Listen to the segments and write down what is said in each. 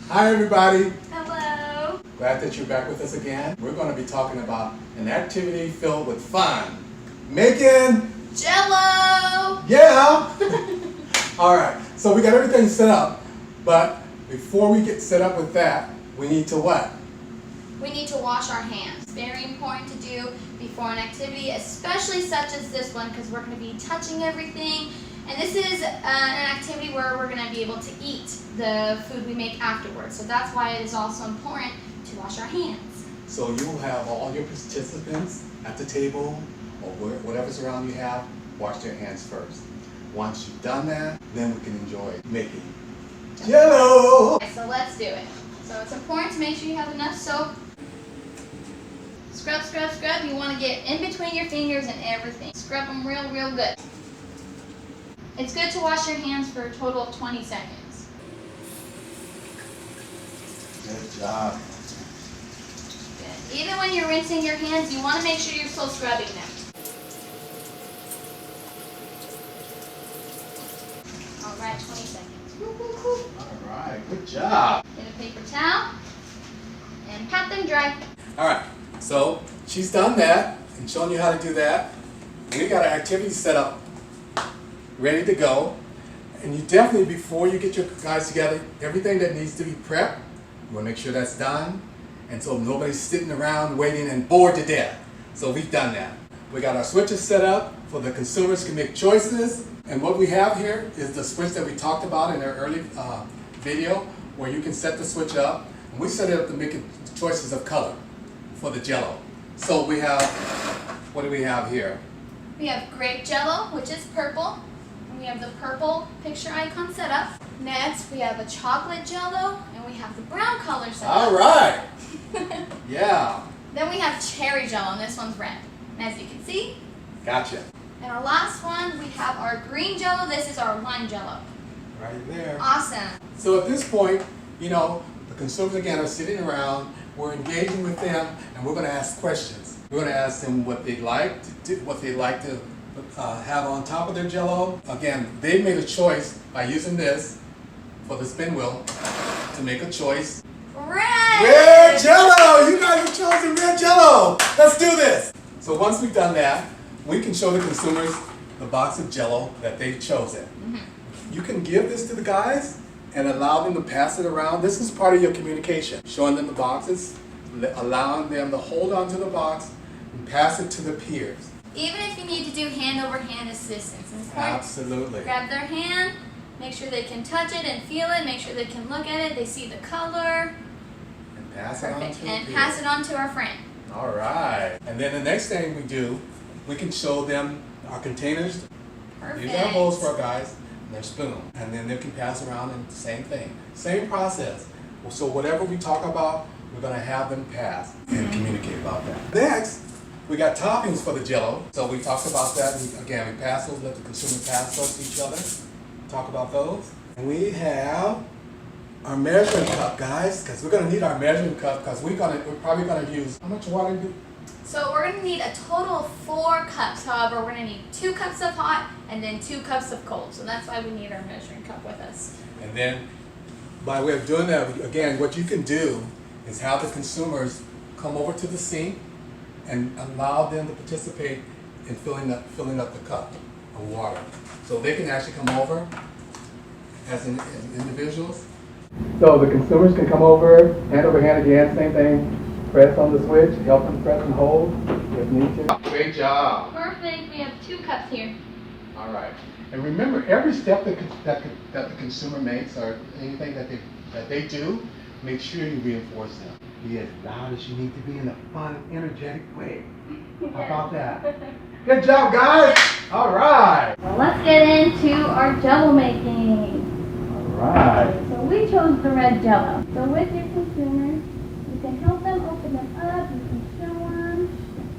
Hi everybody. Hello. Glad that you're back with us again. We're going to be talking about an activity filled with fun. Making Jell-O! Yeah! Alright, so we got everything set up, but before we get set up with that, we need to what? We need to wash our hands. Very important to do before an activity, especially such as this one, because we're going to be touching everything. And this is an activity where we're going to be able to eat the food we make afterwards. So that's why it is also important to wash our hands. So you will have all your participants at the table or whatever's around you have, wash their hands first. Once you've done that, then we can enjoy making Jell-O! Okay, so let's do it. So it's important to make sure you have enough soap. Scrub, scrub, scrub. You want to get in between your fingers and everything. Scrub them real, real good. It's good to wash your hands for a total of 20 seconds. Good job. Good. Even when you're rinsing your hands, you want to make sure you're still scrubbing them. Alright, 20 seconds. Alright, good job. Get a paper towel and pat them dry. Alright, so she's done that and shown you how to do that. We got our activity set up, ready to go. And you definitely, before you get your guys together, everything that needs to be prepped, you want to make sure that's done. And so nobody's sitting around waiting and bored to death. So we've done that. We got our switches set up for the consumers can make choices. And what we have here is the switch that we talked about in our early video, where you can set the switch up. And we set it up to make choices of color for the Jell-O. So we have, what do we have here? We have grape Jell-O, which is purple. And we have the purple picture icon set up. Next, we have a chocolate Jell-O, and we have the brown color set up. All right. Yeah. Then we have cherry Jell-O, and this one's red. And as you can see, Gotcha. and our last one, we have our green Jell-O. This is our lime Jell-O. Right there. Awesome. So at this point, you know, the consumers again are sitting around, we're engaging with them, and we're going to ask questions. We're going to ask them what they'd like to do, what they'd like to have on top of their Jell-O. Again, they made a choice by using this for the spin wheel to make a choice. Red! Red Jell-O! You guys have chosen red Jell-O! Let's do this! So once we've done that, we can show the consumers the box of Jell-O that they've chosen. Mm-hmm. You can give this to the guys and allow them to pass it around. This is part of your communication. Showing them the boxes, allowing them to hold on to the box and pass it to their peers. Even if you need to do hand-over-hand assistance. It's important. Absolutely. Grab their hand, make sure they can touch it and feel it, make sure they can look at it, they see the color. And pass it on Perfect. to And the pass peers. it on to our friend. All right. And then the next thing we do, we can show them our containers. Perfect. These are bowls for our guys, and their spoon. And then they can pass around and the same thing. Same process. So whatever we talk about, we're going to have them pass and communicate about that. Next, we got toppings for the Jell-O. So we talked about that. And again, we pass those, let the consumer pass those to each other. Talk about those. And we have our measuring cup, guys, because we're going to need our measuring cup because we're probably going to use, how much water do? So we're going to need a total of 4 cups. However, we're going to need 2 cups of hot and then 2 cups of cold. So that's why we need our measuring cup with us. And then, by way of doing that, again, what you can do is have the consumers come over to the sink and allow them to participate in filling up the cup of water. So they can actually come over as individuals. So the consumers can come over, hand over hand again, same thing. Press on the switch, help them press and hold if need to. Great job. Perfect. We have 2 cups here. All right. And remember, every step that the consumer makes or anything that they do, make sure you reinforce them. Be as loud as you need to be in a fun, energetic way. How about that? Good job, guys. All right. Well, let's get into our Jell-O making. All right. So we chose the red Jell-O. So with your consumers, you can help them open them up. You can show them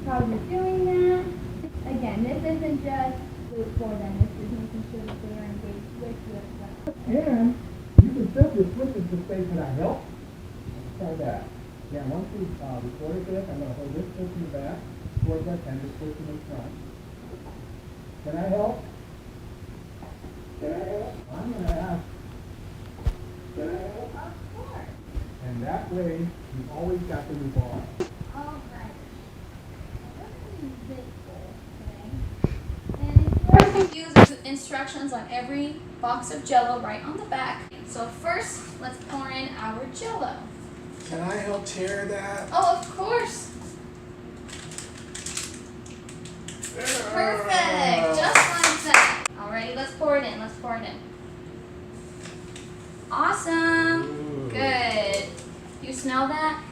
how you're doing that. Again, this isn't just food for them. This is making sure that they are engaged with you as well. And you can simply switch it to say, can I help? Try that. Yeah, once we recorded this, I'm going to hold this foot in the back, towards that, and this foot in the front. Can I help? Can I help? I'm going to ask. Can I help? Of course. That way, you've always got them involved. All right. This bowl today. And if you're confused, there's instructions on every box of Jell-O right on the back. So first, let's pour in our Jell-O. Can I help tear that? Oh, of course. Perfect. Just like that. Alrighty, let's pour it in. Let's pour it in. Awesome. Ooh. Good. You smell that?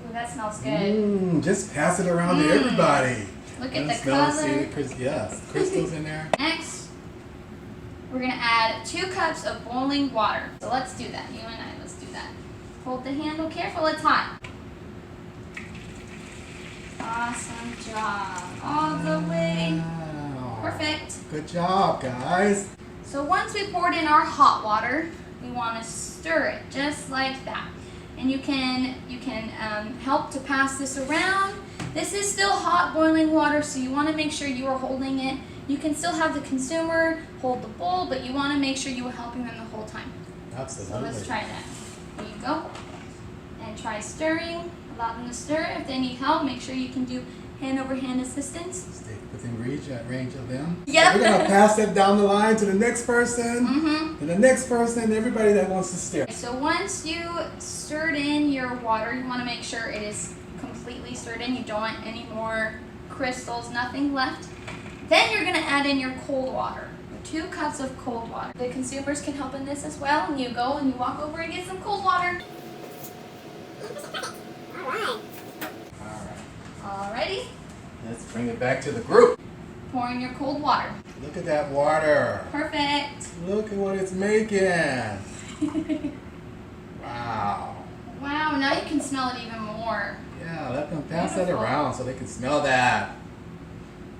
Ooh, that smells good. Just pass it around to everybody. Look at Let the us smell and see color. yes, crystals in there. Next, we're going to add 2 cups of boiling water. So let's do that. You and I, let's do that. Hold the handle careful. It's hot. Awesome job. All the way. Wow. Perfect. Good job, guys. So once we poured in our hot water, we want to stir it just like that. And you can help to pass this around. This is still hot boiling water, so you want to make sure you are holding it. You can still have the consumer hold the bowl, but you want to make sure you are helping them the whole time. Absolutely. So let's try that. There you go. And try stirring. Allow them to stir. If they need help, make sure you can do hand-over-hand assistance. Stay within range of them. Yep. So we're gonna pass that down the line to the next person, Mm-hmm. and the next person, everybody that wants to stir. So once you stirred in your water, you want to make sure it is completely stirred in. You don't want any more crystals, nothing left. Then you're going to add in your cold water. 2 cups of cold water. The consumers can help in this as well, and you go and you walk over and get some cold water. Alrighty. Let's bring it back to the group. Pour in your cold water. Look at that water. Perfect. Look at what it's making. Wow. Wow, now you can smell it even more. Yeah, let them pass that Beautiful. around so they can smell that.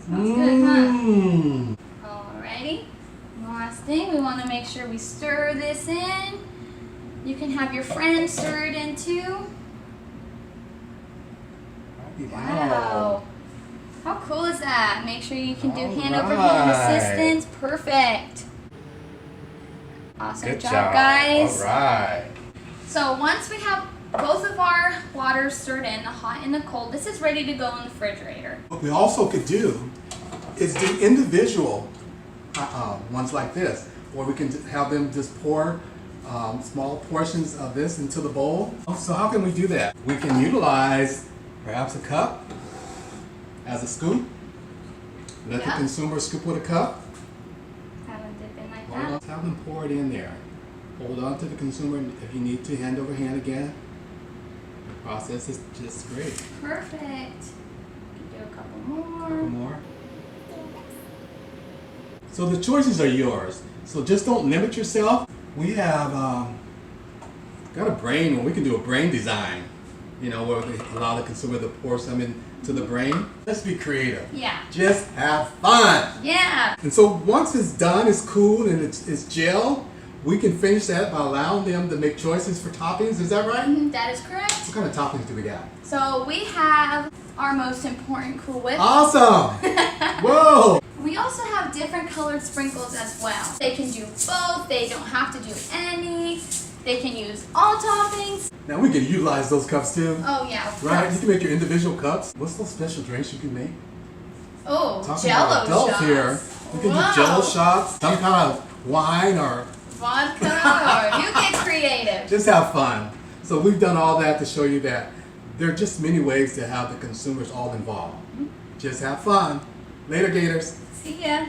Smells good, huh? Alrighty. Last thing, we want to make sure we stir this in. You can have your friends stir it in too. Wow. How cool is that? Make sure you can do hand-over-hand assistance. Perfect. Awesome Good job, guys. All right. So once we have both of our waters stirred in, the hot and the cold, this is ready to go in the refrigerator. What we also could do is do individual ones like this, or we can have them just pour small portions of this into the bowl. So how can we do that? We can utilize perhaps a cup as a scoop. Let the consumer scoop with a cup. Have them dip in like Hold that. on, have them pour it in there. Hold on to the consumer if you need to, hand over hand again. The process is just great. Perfect. You can do a couple more. Couple more. So the choices are yours. So just don't limit yourself. We have got a brain where we can do a brain design. You know, where we allow the consumer to pour some into the brain. Let's be creative. Yeah. Just have fun. Yeah. And so once it's done, it's cool and it's gel, we can finish that by allowing them to make choices for toppings. Is that right? That is correct. What kind of toppings do we got? So we have our most important Cool Whip. Awesome! Whoa! We also have different colored sprinkles as well. They can do both. They don't have to do any. They can use all toppings. Now we can utilize those cups too. Oh yeah, of Right? You course. can make your individual cups. What's those special drinks you can make? Oh, Talking Jell-O about adults shots. here. You can Wow. do Jell-O shots, some kind of wine, or Vodka, or you get creative. just have fun. So we've done all that to show you that there are just many ways to have the consumers all involved. Just have fun. Later, Gators. See ya.